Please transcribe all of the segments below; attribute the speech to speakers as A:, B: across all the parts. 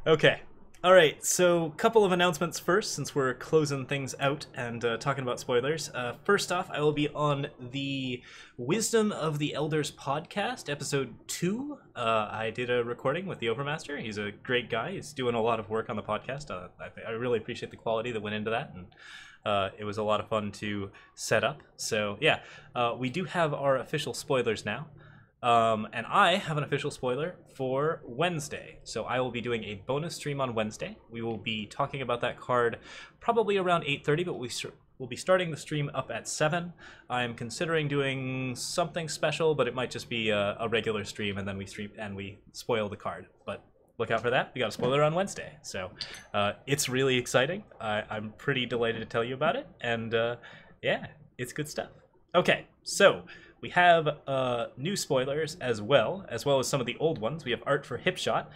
A: Okay. All right. So, couple of announcements first, since we're closing things out and talking about spoilers. First off, I will be on the Wisdom of the Elders podcast, episode 2. I did a recording with the Overmaster. He's a great guy. He's doing a lot of work on the podcast. I really appreciate the quality that went into that, and it was a lot of fun to set up. So, yeah, we do have our official spoilers now. And I have an official spoiler for Wednesday. So I will be doing a bonus stream on Wednesday. We will be talking about that card probably around 8:30, but we'll be starting the stream up at 7. I'm considering doing something special, but it might just be a regular stream, and then we spoil the card. But look out for that. We got a spoiler on Wednesday. So it's really exciting. I'm pretty delighted to tell you about it. And yeah, it's good stuff. Okay, so we have new spoilers as well as some of the old ones. We have art for Hipshot.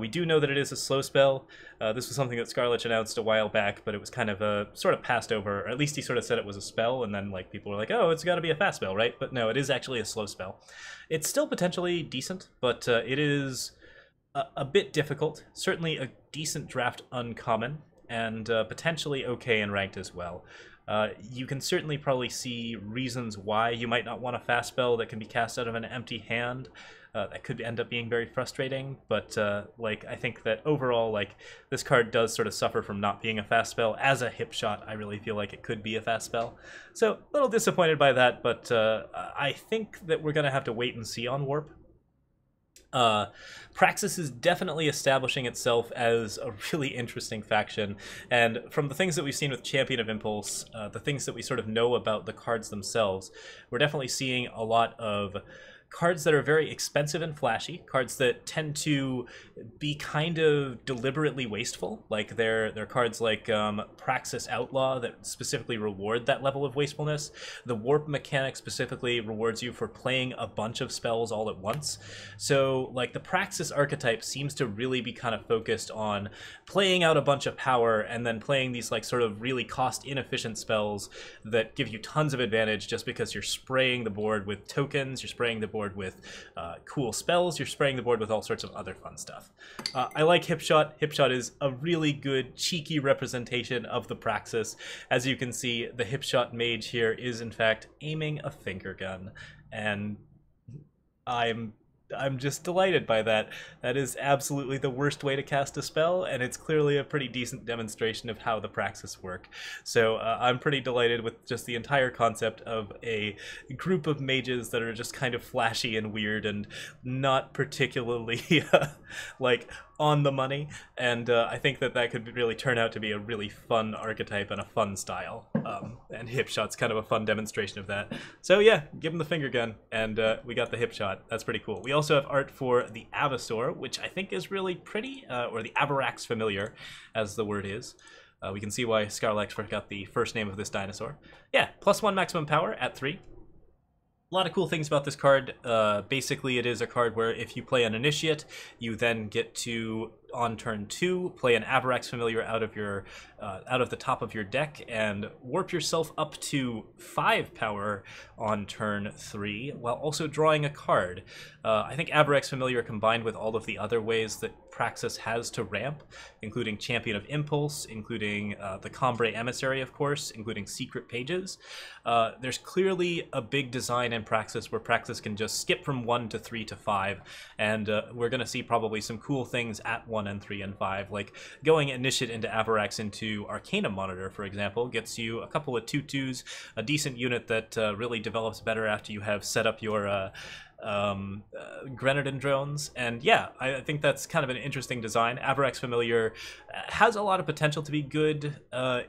A: We do know that it is a slow spell. This was something that Scarlet announced a while back, but it was kind of sort of passed over. Or at least he sort of said it was a spell, and then like people were like, "Oh, it's got to be a fast spell, right?" But no, it is actually a slow spell. It's still potentially decent, but it is a bit difficult. Certainly a decent draft uncommon, and potentially okay in ranked as well. You can certainly probably see reasons why you might not want a fast spell that can be cast out of an empty hand. That could end up being very frustrating, but like I think that overall, like this card does sort of suffer from not being a fast spell. As a hip shot, I really feel like it could be a fast spell. So a little disappointed by that, but I think that we're gonna have to wait and see on Warp. Praxis is definitely establishing itself as a really interesting faction, and from the things that we've seen with Champion of Impulse, the things that we sort of know about the cards themselves, we're definitely seeing a lot of cards that are very expensive and flashy, cards that tend to be kind of deliberately wasteful, like they're cards like Praxis Outlaw that specifically reward that level of wastefulness. The Warp mechanic specifically rewards you for playing a bunch of spells all at once. So like the Praxis archetype seems to really be kind of focused on playing out a bunch of power and then playing these like sort of really cost inefficient spells that give you tons of advantage just because you're spraying the board with tokens, you're spraying the board with cool spells, you're spraying the board with all sorts of other fun stuff. I like Hipshot. Hipshot is a really good, cheeky representation of the Praxis. As you can see, the Hipshot Mage here is in fact aiming a finger gun, and I'm just delighted by that. That is absolutely the worst way to cast a spell, and it's clearly a pretty decent demonstration of how the Praxis work. So I'm pretty delighted with just the entire concept of a group of mages that are just kind of flashy and weird and not particularly like on the money, and I think that could really turn out to be a really fun archetype and a fun style, and Hipshot's kind of a fun demonstration of that. So yeah, give him the finger gun, and we got the Hipshot. That's pretty cool. We also have art for the Avasaur, which I think is really pretty, or the Barracks Familiar, as the word is. We can see why Scarlet forgot the first name of this dinosaur. Yeah, +1 maximum power at 3. A lot of cool things about this card. Basically, it is a card where if you play an Initiate, you then get to, on turn 2, play an Avirax Familiar out of the top of your deck and warp yourself up to 5 power on turn 3, while also drawing a card. I think Avirax Familiar, combined with all of the other ways that Praxis has to ramp, including Champion of Impulse, including the Combre Emissary, of course, including Secret Pages. There's clearly a big design in Praxis where Praxis can just skip from 1 to 3 to 5, and we're going to see probably some cool things at 1 and 3 and 5, like going Initiate into Avirax into Arcana Monitor, for example, gets you a couple of 2/2s, a decent unit that really develops better after you have set up your Grenadin drones. And yeah, I think that's kind of an interesting design. Avirax Familiar has a lot of potential to be good,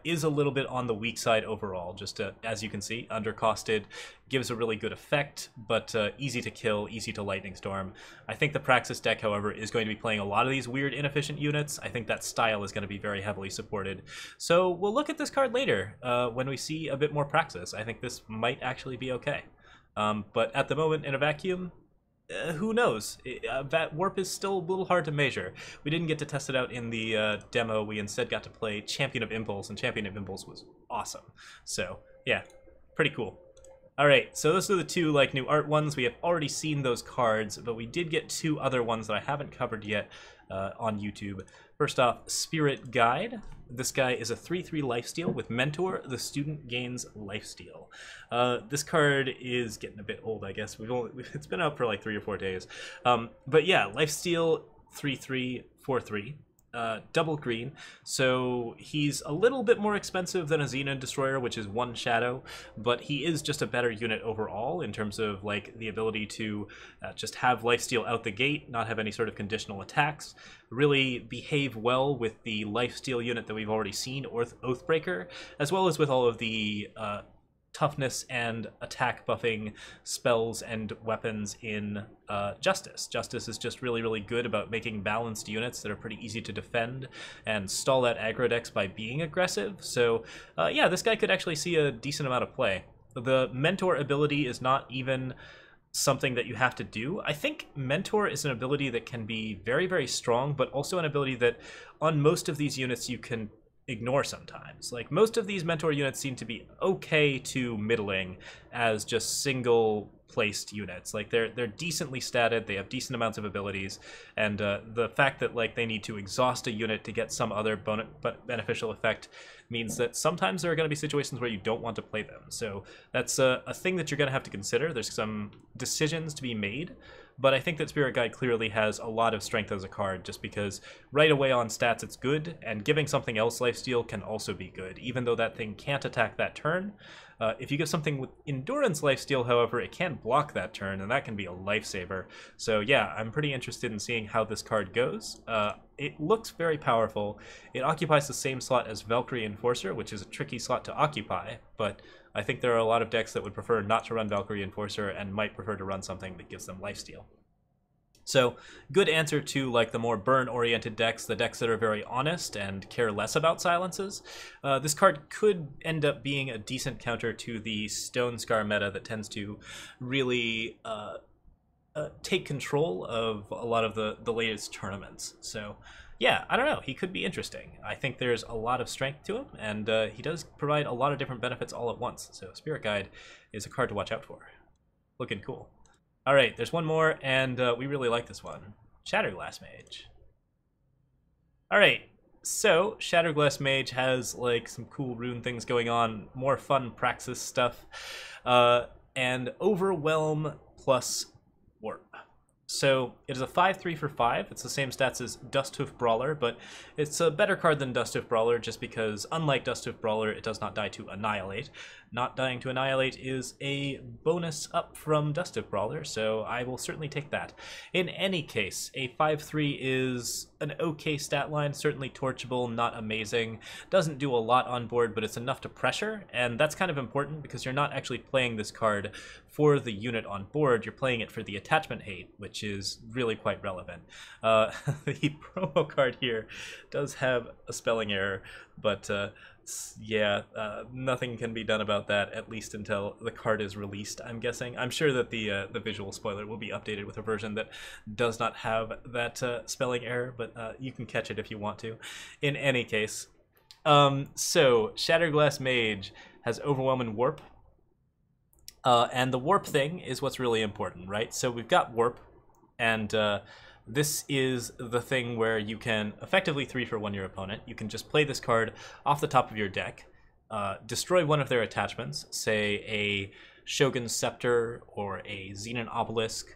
A: is a little bit on the weak side overall, just as you can see, undercosted, gives a really good effect, but easy to kill, easy to Lightning Storm. I think the Praxis deck, however, is going to be playing a lot of these weird, inefficient units. I think that style is going to be very heavily supported. So we'll look at this card later when we see a bit more Praxis. I think this might actually be okay. But at the moment, in a vacuum, who knows? That Warp is still a little hard to measure. We didn't get to test it out in the demo. We instead got to play Champion of Impulse, and Champion of Impulse was awesome. So, yeah, pretty cool. Alright, so those are the two new art ones. We have already seen those cards, but we did get two other ones that I haven't covered yet. on YouTube. First off, Spirit Guide. This guy is a 3/3 lifesteal with Mentor. The student gains lifesteal. This card is getting a bit old, I guess. It's been out for like 3 or 4 days. But yeah, lifesteal 3/3, 4/3. Double green, so he's a little bit more expensive than a Xenon Destroyer, which is 1 shadow, but he is just a better unit overall in terms of like the ability to just have lifesteal out the gate, not have any sort of conditional attacks, really behave well with the lifesteal unit that we've already seen, Oathbreaker, as well as with all of the toughness and attack buffing spells and weapons in Justice. Justice is just really, really good about making balanced units that are pretty easy to defend and stall that aggro decks by being aggressive. So yeah, this guy could actually see a decent amount of play. The Mentor ability is not even something that you have to do. I think Mentor is an ability that can be very, very strong, but also an ability that on most of these units you can ignore sometimes. Like, most of these Mentor units seem to be okay to middling as just single placed units. Like, they're decently statted, they have decent amounts of abilities, and the fact that like they need to exhaust a unit to get some other beneficial effect means that sometimes there are going to be situations where you don't want to play them. So that's a thing that you're going to have to consider. There's some decisions to be made, but I think that Spirit Guide clearly has a lot of strength as a card, just because right away on stats it's good, and giving something else lifesteal can also be good, even though that thing can't attack that turn. If you give something with Endurance lifesteal, however, it can block that turn, and that can be a lifesaver. So yeah, I'm pretty interested in seeing how this card goes. It looks very powerful. It occupies the same slot as Valkyrie Enforcer, which is a tricky slot to occupy, but I think there are a lot of decks that would prefer not to run Valkyrie Enforcer and might prefer to run something that gives them lifesteal. So, good answer to like the more burn-oriented decks, the decks that are very honest and care less about silences. This card could end up being a decent counter to the Stone Scar meta that tends to really take control of a lot of the latest tournaments. So, yeah, I don't know. He could be interesting. I think there's a lot of strength to him, and he does provide a lot of different benefits all at once. So, Spirit Guide is a card to watch out for. Looking cool. All right, there's one more, and we really like this one. Shatterglass Mage. All right, so Shatterglass Mage has like some cool rune things going on, more fun Praxis stuff, and Overwhelm plus Warp. So it is a 5/3 for 5. It's the same stats as Dusthoof Brawler, but it's a better card than Dusthoof Brawler just because, unlike Dusthoof Brawler, it does not die to Annihilate. Not dying to Annihilate is a bonus up from Dusthoof Brawler, so I will certainly take that. In any case, a 5/3 is an okay stat line, certainly torchable, not amazing. Doesn't do a lot on board, but it's enough to pressure, and that's kind of important because you're not actually playing this card for the unit on board, you're playing it for the attachment hate, which is really quite relevant. The promo card here does have a spelling error, but yeah, nothing can be done about that, at least until the card is released, I'm guessing. I'm sure that the visual spoiler will be updated with a version that does not have that spelling error, but you can catch it if you want to. In any case, so Shatterglass Mage has Overwhelm and Warp. And the Warp thing is what's really important, right? So we've got Warp, and this is the thing where you can effectively 3-for-1 your opponent. You can just play this card off the top of your deck, destroy one of their attachments, say a Shogun's Scepter or a Xenon Obelisk.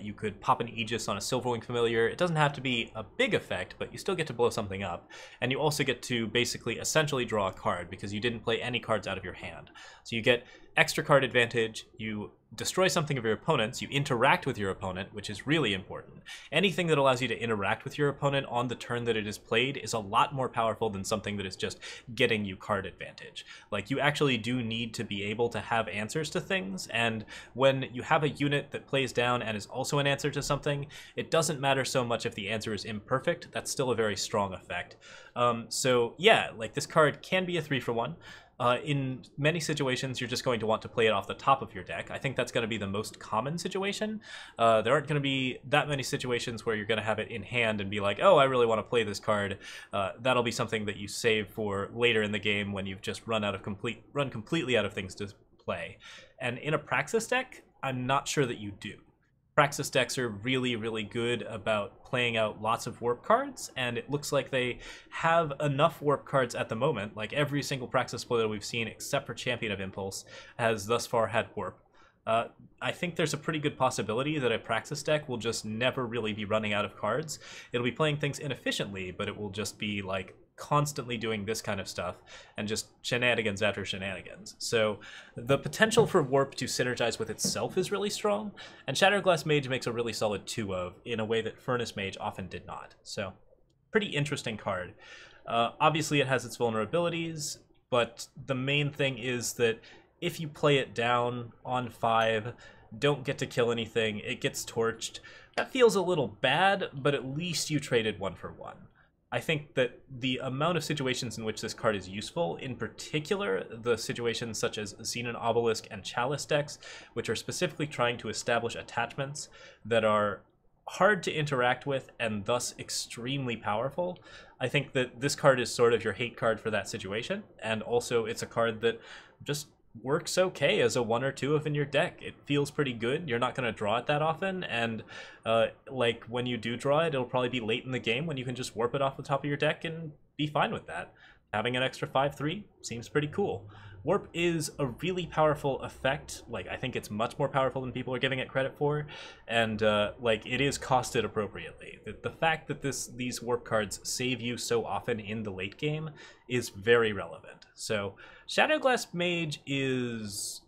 A: You could pop an Aegis on a Silverwing Familiar. It doesn't have to be a big effect, but you still get to blow something up. And you also get to basically essentially draw a card because you didn't play any cards out of your hand. So you get extra card advantage, you destroy something of your opponent's, you interact with your opponent, which is really important. Anything that allows you to interact with your opponent on the turn that it is played is a lot more powerful than something that is just getting you card advantage. Like, you actually do need to be able to have answers to things, and when you have a unit that plays down and is also an answer to something, it doesn't matter so much if the answer is imperfect, that's still a very strong effect. So yeah, like, this card can be a 3-for-1. In many situations, you're just going to want to play it off the top of your deck. I think that's going to be the most common situation. There aren't going to be that many situations where you're going to have it in hand and be like, oh, I really want to play this card. That'll be something that you save for later in the game when you've just run completely out of things to play. And in a Praxis deck, I'm not sure that you do. Praxis decks are really, really good about playing out lots of warp cards, and it looks like they have enough warp cards at the moment. Like every single Praxis spoiler we've seen, except for Champion of Impulse, has thus far had warp. I think there's a pretty good possibility that a Praxis deck will just never really be running out of cards. It'll be playing things inefficiently, but it will just be like constantly doing this kind of stuff and just shenanigans after shenanigans. So the potential for warp to synergize with itself is really strong, and Shatterglass Mage makes a really solid 2 of in a way that Furnace Mage often did not. So pretty interesting card. Obviously it has its vulnerabilities, but the main thing is that if you play it down on 5, don't get to kill anything, it gets torched. That feels a little bad, but at least you traded 1 for 1. I think that the amount of situations in which this card is useful, in particular the situations such as Xenon Obelisk and Chalice decks, which are specifically trying to establish attachments that are hard to interact with and thus extremely powerful, I think that this card is sort of your hate card for that situation, and also it's a card that just works okay as a 1 or 2 of in your deck. It feels pretty good. You're not going to draw it that often, and like when you do draw it, it'll probably be late in the game when you can just warp it off the top of your deck and be fine with that. Having an extra 5/3 seems pretty cool. Warp is a really powerful effect. Like, I think it's much more powerful than people are giving it credit for, and like, it is costed appropriately. The fact that these warp cards save you so often in the late game is very relevant. So Shatterglass Mage is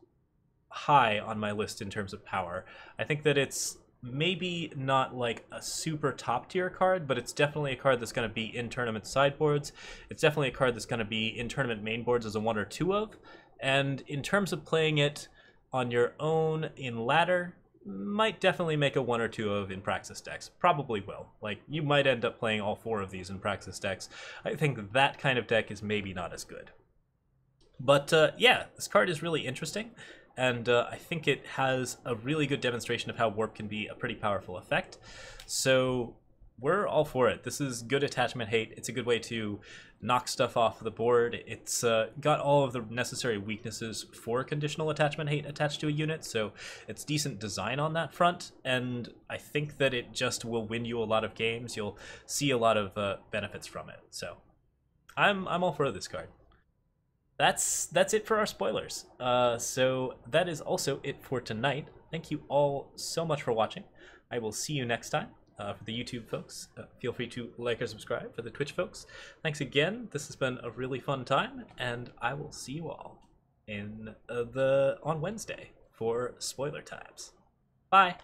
A: high on my list in terms of power. I think that it's maybe not like a super top tier card, but it's definitely a card that's going to be in tournament sideboards. It's definitely a card that's going to be in tournament main boards as a 1 or 2 of. And in terms of playing it on your own in ladder, might definitely make a 1 or 2 of in Praxis decks. Probably will. Like, you might end up playing all 4 of these in Praxis decks. I think that kind of deck is maybe not as good. But yeah, this card is really interesting, and I think it has a really good demonstration of how warp can be a pretty powerful effect. So we're all for it. This is good attachment hate. It's a good way to knock stuff off the board. It's got all of the necessary weaknesses for conditional attachment hate attached to a unit, so it's decent design on that front, and I think that it just will win you a lot of games. You'll see a lot of benefits from it. So I'm all for this card. That's it for our spoilers. So that is also it for tonight. Thank you all so much for watching. I will see you next time. For the YouTube folks, feel free to like or subscribe. For the Twitch folks, thanks again. This has been a really fun time, and I will see you all in on Wednesday for spoiler times. Bye.